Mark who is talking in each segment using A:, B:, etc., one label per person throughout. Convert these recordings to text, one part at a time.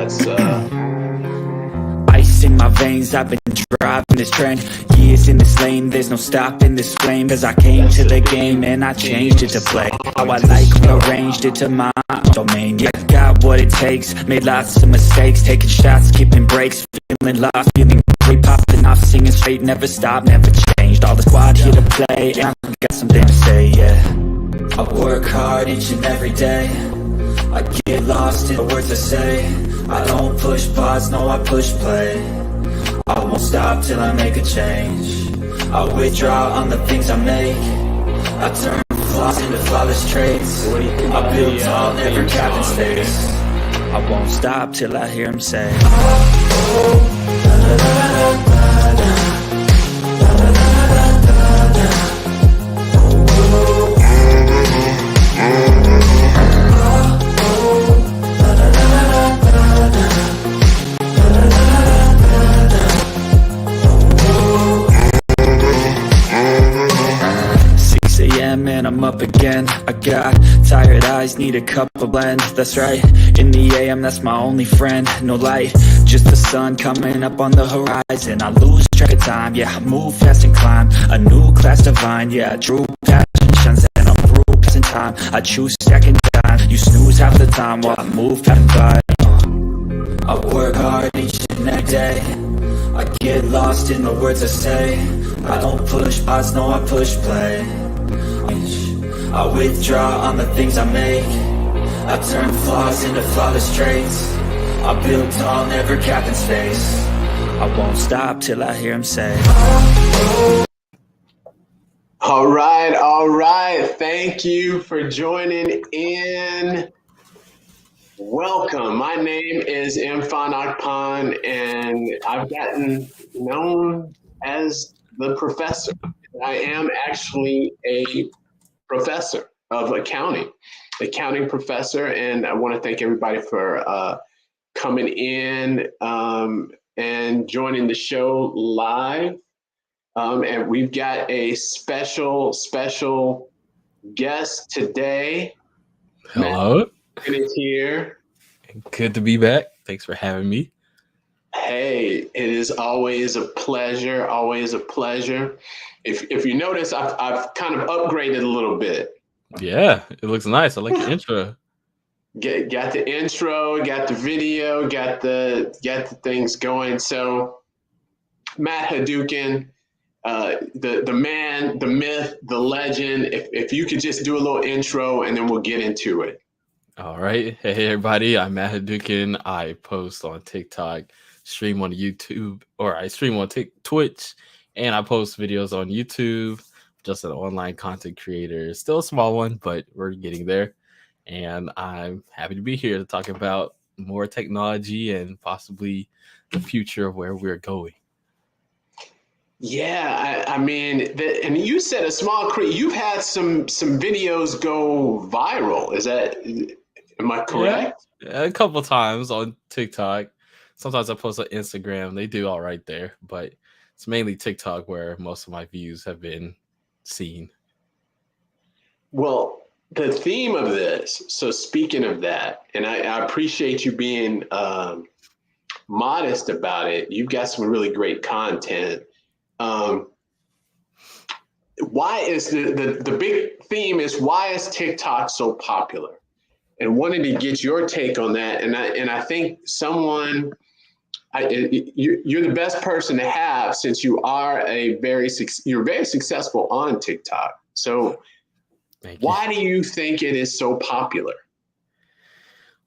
A: That's
B: ice in my veins, I've been driving this train. Years in this lane, there's no stopping this flame. Cause I came to the game and I changed it to play how I like, rearranged it to my domain. Yeah, I got what it takes, made lots of mistakes, taking shots, skipping breaks, feeling lost, feeling great, popping off, singing straight, never stopped, never changed. All the squad here to play, and I've got something to say, yeah. I work hard each and every day, I get lost in the words I say. I don't push pause, no I push play. I won't stop till I make a change. I withdraw on the things I make. I turn flaws into flawless traits. I build tall, never capped in space. I won't stop till I hear him say, and I'm up again. I got tired eyes, need a cup of blend. That's right, in the AM, that's my only friend. No light, just the sun coming up on the horizon. I lose track of time, yeah, I move fast and climb a new class divine. Yeah, I drew passion shines and I'm through passing time. I choose second time, you snooze half the time while I move passing by. I work hard each and every day, I get lost in the words I say. I don't push pause, no I push play. I withdraw on the things I make. I turn flaws into flawless traits. I build tall, never capped in space. I won't stop till I hear him say,
A: all right. Thank you for joining in. Welcome. My name is Mfon Akpan, and I've gotten known as the professor. I am actually a professor of accounting professor, and I want to thank everybody for coming in and joining the show live. And we've got a special guest today.
C: Hello.
A: Matt is here.
C: Good to be back. Thanks for having me.
A: Hey, it is always a pleasure. If you notice, I've kind of upgraded a little bit.
C: Yeah, it looks nice. I like the intro.
A: Got the intro, got the video, got the things going. So, MattHaduoken, the man, the myth, the legend. If you could just do a little intro, and then we'll get into it.
C: All right. Hey, everybody. I'm MattHaduoken. I post on TikTok, stream on YouTube, or I stream on Twitch, and I post videos on YouTube. Just an online content creator. Still a small one, but we're getting there. And I'm happy to be here to talk about more technology and possibly the future of where we're going.
A: Yeah, I mean, and you said a small creator. You've had some videos go viral. Am I correct?
C: Yeah, a couple times on TikTok. Sometimes I post on Instagram. They do all right there, but it's mainly TikTok where most of my views have been seen.
A: Well, the theme of this, so speaking of that, and I appreciate you being modest about it. You've got some really great content. Why is the big theme is why is TikTok so popular? And wanted to get your take on that. And I think you're the best person to have, since you are you're very successful on TikTok. So why do you think it is so popular?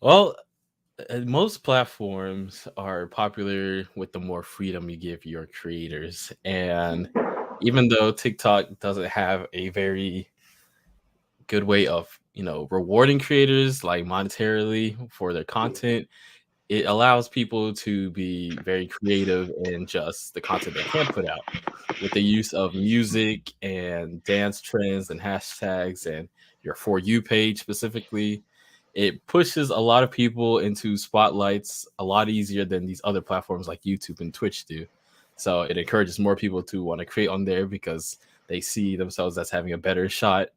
C: Well, most platforms are popular with the more freedom you give your creators. And even though TikTok doesn't have a very good way of, rewarding creators like monetarily for their content, it allows people to be very creative in just the content they can put out, with the use of music and dance trends and hashtags and your For You page specifically. It pushes a lot of people into spotlights a lot easier than these other platforms like YouTube and Twitch do. So it encourages more people to want to create on there because they see themselves as having a better shot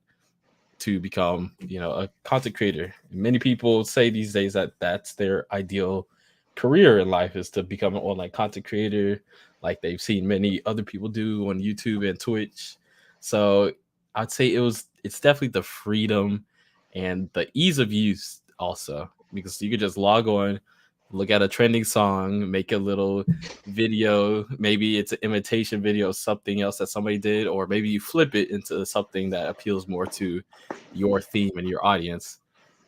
C: to become, a content creator. Many people say these days that that's their ideal career in life is to become an online content creator, like they've seen many other people do on YouTube and Twitch. So I'd say it's definitely the freedom and the ease of use also, because you could just log on, look at a trending song, make a little video. Maybe it's an imitation video of something else that somebody did, or maybe you flip it into something that appeals more to your theme and your audience.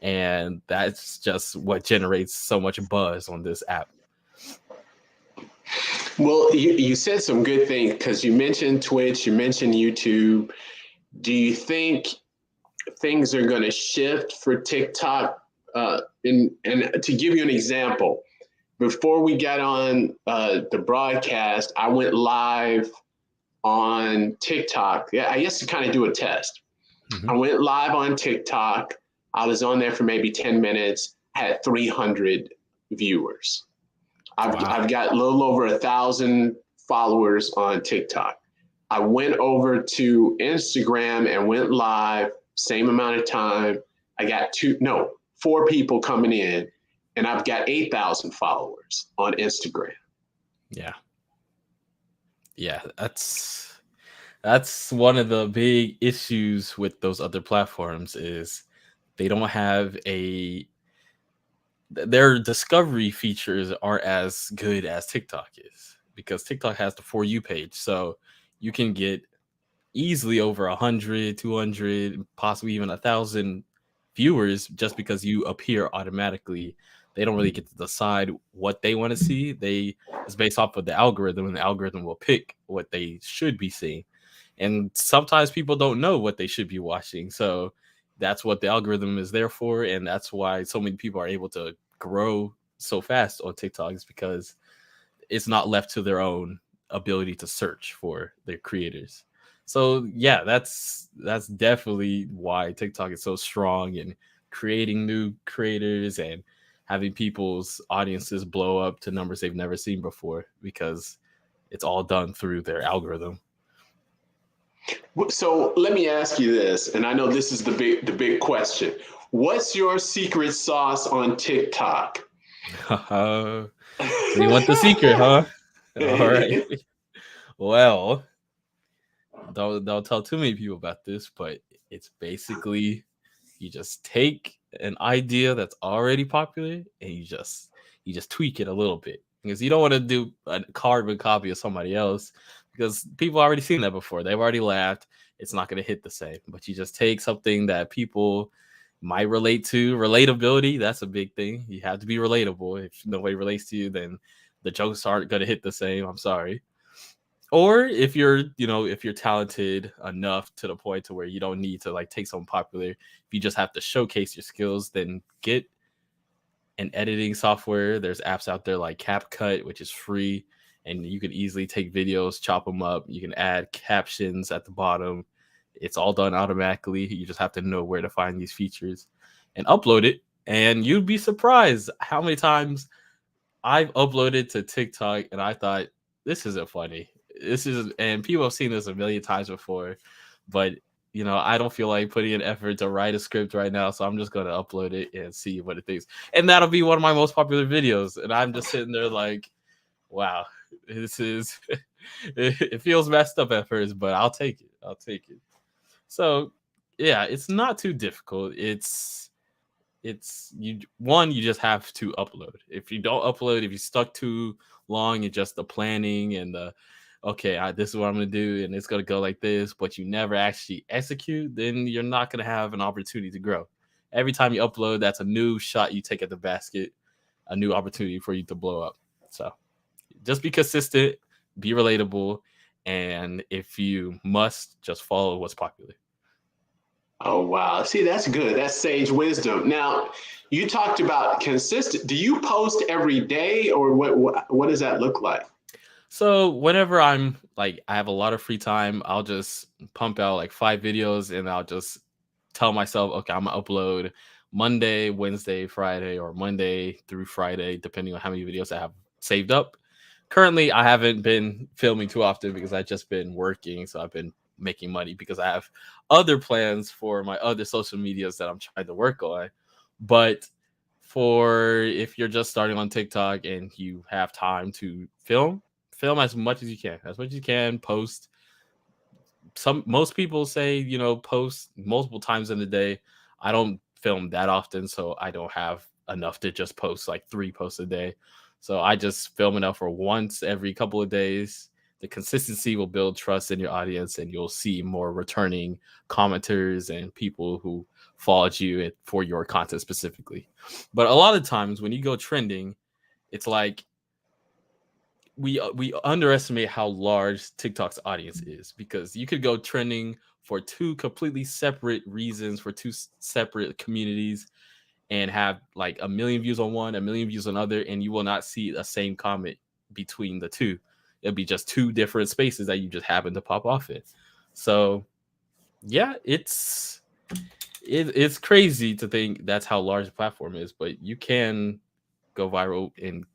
C: And that's just what generates so much buzz on this app.
A: Well, you said some good things because you mentioned Twitch, you mentioned YouTube. Do you think things are going to shift for TikTok? And to give you an example, before we got on the broadcast, I went live on TikTok. Yeah, I guess to kind of do a test. I went live on TikTok. I was on there for maybe 10 minutes, had 300 viewers. I've got a little over 1,000 followers on TikTok. I went over to Instagram and went live, same amount of time. I got 4 people coming in, and I've got 8,000 followers on Instagram.
C: Yeah. Yeah, that's one of the big issues with those other platforms is they don't have their discovery features aren't as good as TikTok is, because TikTok has the For You page. So you can get easily over 100, 200, possibly even 1,000 viewers just because you appear automatically. They don't really get to decide what they want to see. It's based off of the algorithm, and the algorithm will pick what they should be seeing. And sometimes people don't know what they should be watching. So that's what the algorithm is there for. And that's why so many people are able to grow so fast on TikTok, is because it's not left to their own ability to search for their creators. So yeah, that's definitely why TikTok is so strong in creating new creators and having people's audiences blow up to numbers they've never seen before, because it's all done through their algorithm.
A: So let me ask you this, and I know this is the big question. What's your secret sauce on TikTok?
C: So you want the secret, huh? All right. Well, don't tell too many people about this, but it's basically you just take an idea that's already popular and you just tweak it a little bit, because you don't want to do a carbon copy of somebody else, because people already seen that before. They've already laughed. It's not going to hit the same. But you just take something that people might relate to. Relatability, that's a big thing. You have to be relatable. If nobody relates to you, then the jokes aren't going to hit the same. I'm sorry. Or if you're talented enough to the point to where you don't need to like take something popular, if you just have to showcase your skills, then get an editing software. There's apps out there like CapCut, which is free, and you can easily take videos, chop them up. You can add captions at the bottom. It's all done automatically. You just have to know where to find these features and upload it. And you'd be surprised how many times I've uploaded to TikTok and I thought, this isn't funny. And people have seen this a million times before, but I don't feel like putting in effort to write a script right now, so I'm just going to upload it and see what it thinks. And that'll be one of my most popular videos. And I'm just sitting there like, wow, it feels messed up at first, but I'll take it. So yeah, it's not too difficult. You just have to upload. If you don't upload, if you stuck too long in just the planning and this is what I'm going to do, and it's going to go like this, but you never actually execute, then you're not going to have an opportunity to grow. Every time you upload, that's a new shot you take at the basket, a new opportunity for you to blow up. So just be consistent, be relatable, and if you must, just follow what's popular.
A: Oh, wow. See, that's good. That's sage wisdom. Now, you talked about consistent. Do you post every day, or what does that look like?
C: So whenever I'm like, I have a lot of free time, I'll just pump out like 5 videos, and I'll just tell myself, okay, I'm gonna upload Monday, Wednesday, Friday, or Monday through Friday, depending on how many videos I have saved up. Currently, I haven't been filming too often because I've just been working. So I've been making money because I have other plans for my other social medias that I'm trying to work on. But for if you're just starting on TikTok and you have time to film as much as you can. As much as you can, post. Most people say, post multiple times in the day. I don't film that often, so I don't have enough to just post like 3 posts a day. So I just film enough for once every couple of days. The consistency will build trust in your audience, and you'll see more returning commenters and people who followed you for your content specifically. But a lot of times when you go trending, it's like we underestimate how large TikTok's audience is, because you could go trending for 2 completely separate reasons, for 2 separate communities, and have like 1 million views on one, 1 million views on other, and you will not see the same comment between the 2. It'll be just 2 different spaces that you just happen to pop off in. So yeah, it's crazy to think that's how large the platform is, but you can go viral in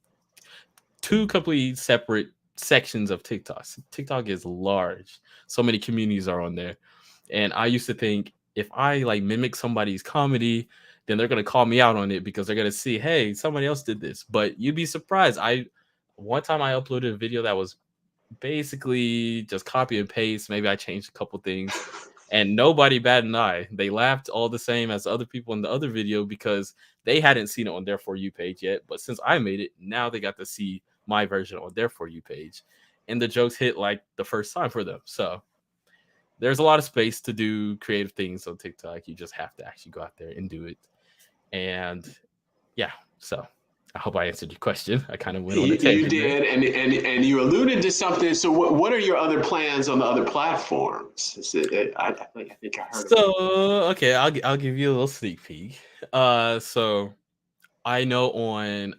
C: 2 completely separate sections of TikTok. TikTok is large. So many communities are on there. And I used to think if I like mimic somebody's comedy, then they're gonna call me out on it because they're gonna see, hey, somebody else did this. But you'd be surprised. One time I uploaded a video that was basically just copy and paste. Maybe I changed a couple things, and nobody batted an eye. They laughed all the same as other people in the other video because they hadn't seen it on their For You page yet. But since I made it, now they got to see my version on their For You page, and the jokes hit like the first time for them. So there's a lot of space to do creative things on TikTok. You just have to actually go out there and do it. And yeah, so I hope I answered your question. I kind of went on a
A: You
C: tangent
A: did, and you alluded to something. So what are your other plans on the other platforms? I think I heard.
C: So okay, I'll give you a little sneak peek. So I know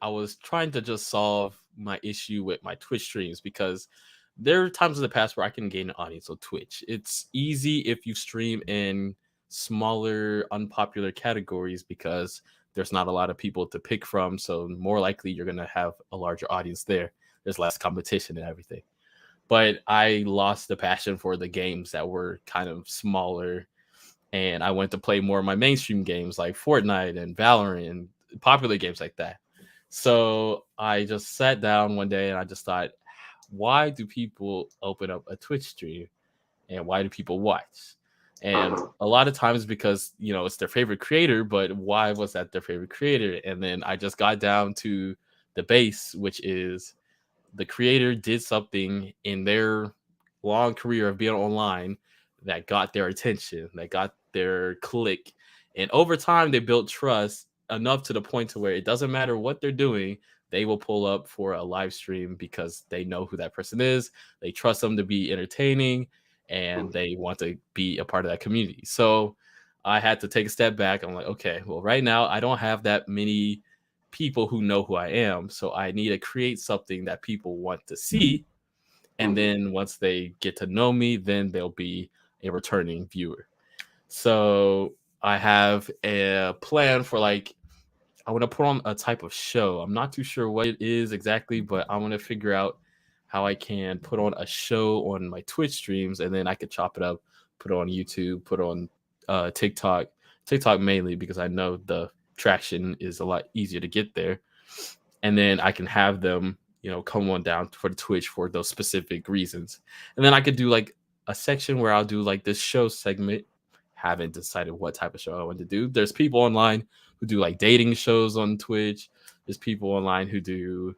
C: I was trying to just solve my issue with my Twitch streams, because there are times in the past where I can gain an audience on Twitch. It's easy if you stream in smaller, unpopular categories because there's not a lot of people to pick from. So more likely you're gonna have a larger audience there. There's less competition and everything. But I lost the passion for the games that were kind of smaller, and I went to play more of my mainstream games like Fortnite and Valorant and popular games like that. So I just sat down one day and I just thought, why do people open up a Twitch stream, and why do people watch? And a lot of times because it's their favorite creator, but why was that their favorite creator? And then I just got down to the base, which is the creator did something in their long career of being online that got their attention, that got their click. And over time, they built trust enough to the point to where it doesn't matter what they're doing, they will pull up for a live stream because they know who that person is. They trust them to be entertaining, and they want to be a part of that community. So I had to take a step back. I'm like, okay, well, right now I don't have that many people who know who I am. So I need to create something that people want to see. And then once they get to know me, then they'll be a returning viewer. So I have a plan for I want to put on a type of show. I'm not too sure what it is exactly, but I want to figure out how I can put on a show on my Twitch streams, and then I could chop it up, put it on YouTube, put it on TikTok mainly because I know the traction is a lot easier to get there. And then I can have them, come on down for the Twitch for those specific reasons. And then I could do like a section where I'll do like this show segment. Haven't decided what type of show I want to do. There's people online who do like dating shows on Twitch. There's people online who do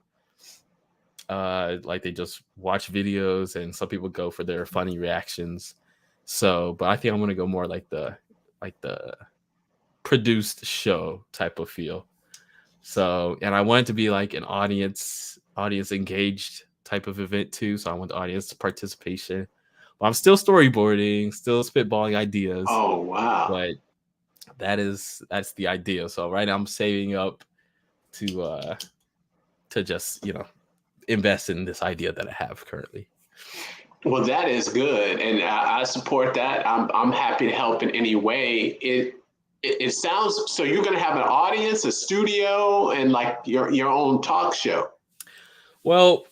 C: like they just watch videos, and some people go for their funny reactions. So, but I think I'm gonna go more like the produced show type of feel. So, and I want it to be like an audience engaged type of event too. So I want the audience participation. But I'm still storyboarding, still spitballing ideas.
A: Oh wow!
C: But that's the idea. So right now I'm saving up to just invest in this idea that I have currently.
A: Well, that is good, and I support that. I'm happy to help in any way. It sounds so. You're going to have an audience, a studio, and like your own talk show.
C: Well,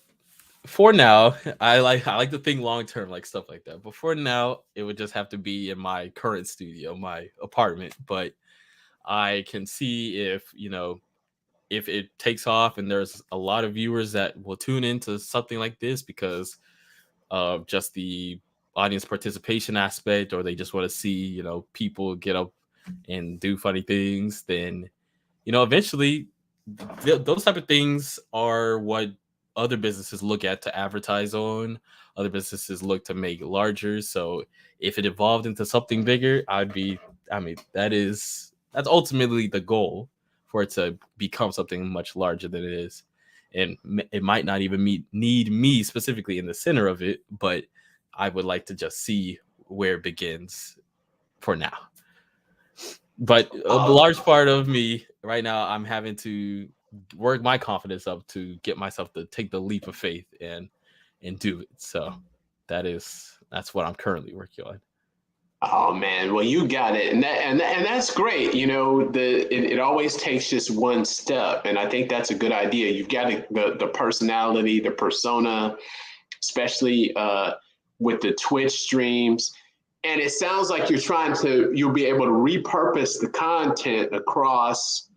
C: for now, I like to think long term, like stuff like that. But for now, it would just have to be in my current studio, my apartment. But I can see if if it takes off and there's a lot of viewers that will tune into something like this because of just the audience participation aspect, or they just want to see, people get up and do funny things, then, eventually those type of things are what other businesses look at to advertise on. Other businesses look to make larger. So if it evolved into something bigger, that's ultimately the goal, for it to become something much larger than it is. And it might not even need me specifically in the center of it, but I would like to just see where it begins for now. But a large part of me right now, I'm having to work my confidence up to get myself to take the leap of faith and do it. So that's what I'm currently working on.
A: Oh man, well you got it, and that's great. It always takes just one step, and I think that's a good idea. You've got the personality, the persona, especially with the Twitch streams, and it sounds like you'll be able to repurpose the content across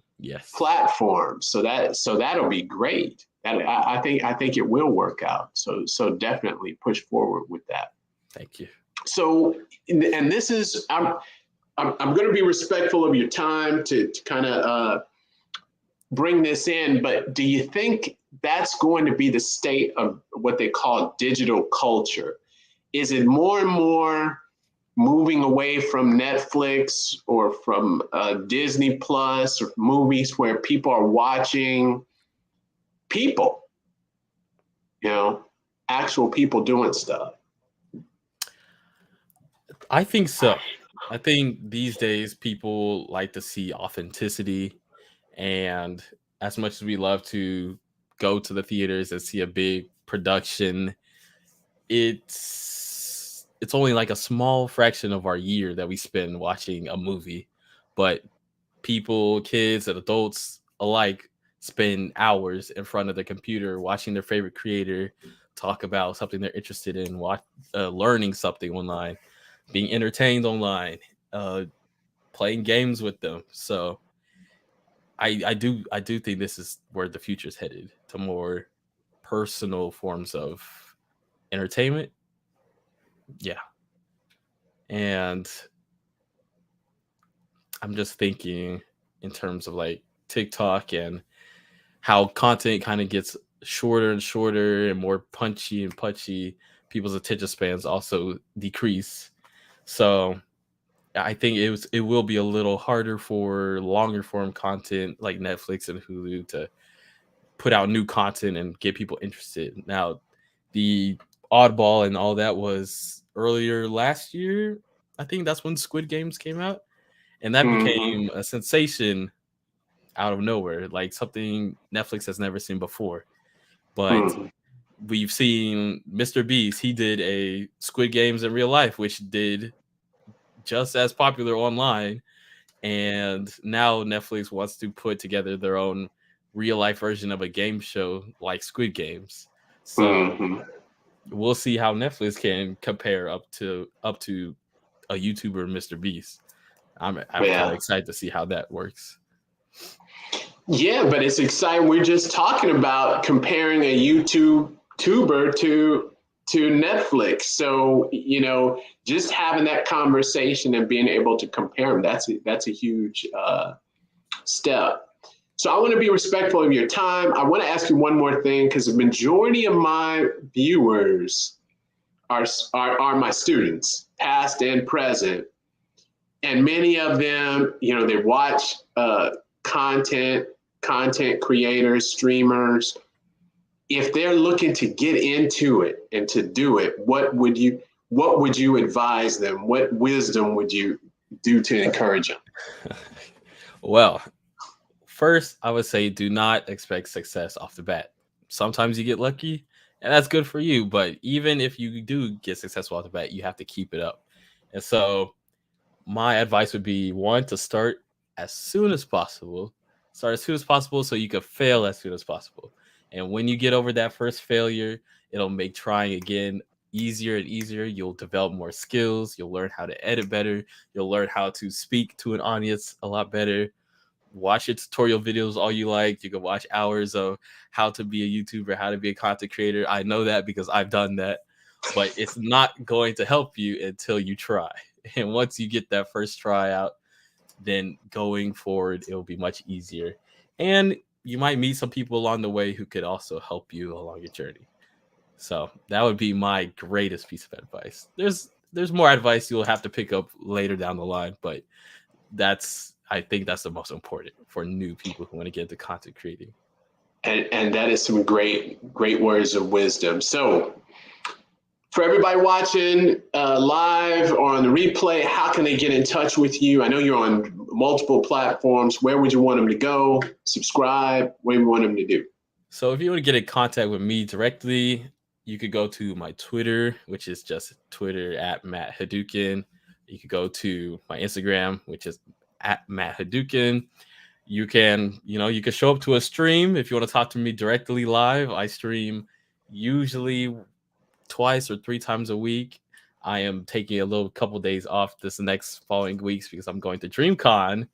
A: platforms. So that'll be great. I think it will work out. So definitely push forward with that.
C: Thank you.
A: So, and this is, I'm going to be respectful of your time to kind of bring this in, but do you think that's going to be the state of what they call digital culture? Is it more and more moving away from Netflix or from Disney Plus or movies where people are watching people, actual people doing stuff?
C: I think so. I think these days people like to see authenticity, and as much as we love to go to the theaters and see a big production, it's only like a small fraction of our year that we spend watching a movie. But people, kids and adults alike, spend hours in front of the computer watching their favorite creator talk about something they're interested in, learning something online, being entertained online, playing games with them. So I do think this is where the future is headed, to more personal forms of entertainment. Yeah. And I'm just thinking in terms of like TikTok and how content kind of gets shorter and shorter and more punchy and punchy. People's attention spans also decrease. So I think it will be a little harder for longer form content like Netflix and Hulu to put out new content and get people interested. Now, the oddball and all that was earlier last year. I think that's when Squid Games came out, and that became a sensation out of nowhere, like something Netflix has never seen before. But we've seen Mr. Beast. He did a Squid Games in real life, which did just as popular online, and now Netflix wants to put together their own real life version of a game show like Squid Games. So we'll see how Netflix can compare up to a YouTuber, Mr. Beast. I'm kind of excited to see how that works.
A: Yeah, but it's exciting. We're just talking about comparing a YouTuber to Netflix. So, just having that conversation and being able to compare them, that's a huge step. So I want to be respectful of your time. I want to ask you one more thing, because the majority of my viewers are my students, past and present. And many of them, they watch content creators, streamers. If they're looking to get into it and to do it, what would you advise them? What wisdom would you do to encourage them?
C: Well, first, I would say do not expect success off the bat. Sometimes you get lucky, and that's good for you. But even if you do get successful off the bat, you have to keep it up. And so my advice would be, one, to start as soon as possible. Start as soon as possible so you can fail as soon as possible. And when you get over that first failure, it'll make trying again easier and easier. You'll develop more skills. You'll learn how to edit better. You'll learn how to speak to an audience a lot better. watch your tutorial videos all you like. You can watch hours of how to be a YouTuber, how to be a content creator. I know that because I've done that, but it's not going to help you until you try. And once you get that first try out, then going forward, it'll be much easier. And you might meet some people along the way who could also help you along your journey. So that would be my greatest piece of advice. There's more advice you'll have to pick up later down the line, but I think that's the most important for new people who want to get into content creating.
A: And that is some great words of wisdom. So for everybody watching live or on the replay, how can they get in touch with you? I know you're on multiple platforms. Where would you want them to go? Subscribe? What do you want them to do?
C: So if you want to get in contact with me directly, you could go to my Twitter, which is just Twitter at MattHaduoken. You could go to my Instagram, which is at MattHaduoken. You can show up to a stream if you want to talk to me directly live. I stream usually twice or 3 times a week. I am taking a couple days off this next following weeks because I'm going to DreamCon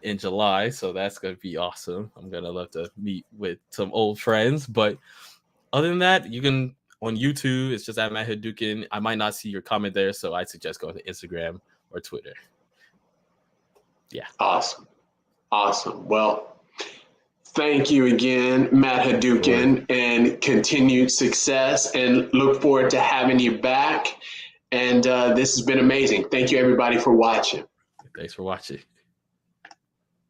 C: in July, so that's going to be awesome. I'm going to love to meet with some old friends, but other than that, you can on YouTube, it's just at MattHaduoken. I might not see your comment there, so I suggest going to Instagram or Twitter. Yeah.
A: Awesome. Well, thank you again, MattHaduoken, and continued success, and look forward to having you back. And this has been amazing. Thank you, everybody, for watching.
C: Thanks for watching.